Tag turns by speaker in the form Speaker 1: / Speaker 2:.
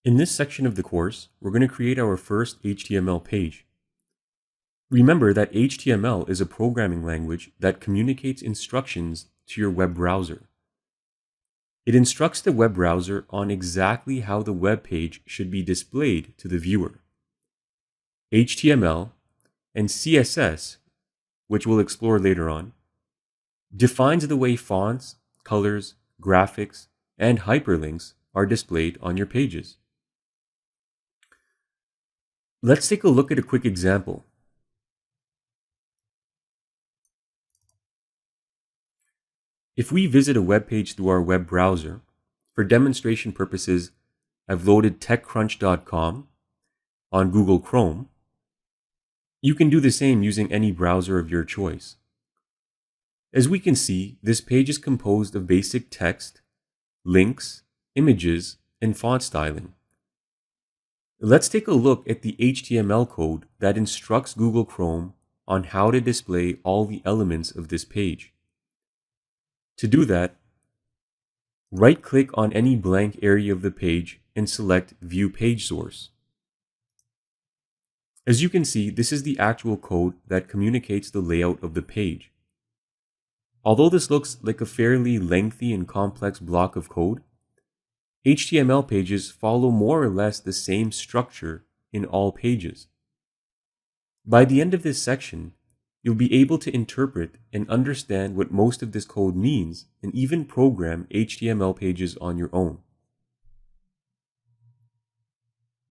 Speaker 1: In this section of the course, we're going to create our first HTML page. Remember that HTML is a programming language that communicates instructions to your web browser. It instructs the web browser on exactly how the web page should be displayed to the viewer. HTML and CSS, which we'll explore later on, defines the way fonts, colors, graphics, and hyperlinks are displayed on your pages. Let's take a look at a quick example. If we visit a web page through our web browser, for demonstration purposes, I've loaded techcrunch.com on Google Chrome. You can do the same using any browser of your choice. As we can see, this page is composed of basic text, links, images, and font styling. Let's take a look at the HTML code that instructs Google Chrome on how to display all the elements of this page. To do that, right-click on any blank area of the page and select View Page Source. As you can see, this is the actual code that communicates the layout of the page. Although this looks like a fairly lengthy and complex block of code, HTML pages follow more or less the same structure in all pages. By the end of this section, you'll be able to interpret and understand what most of this code means and even program HTML pages on your own.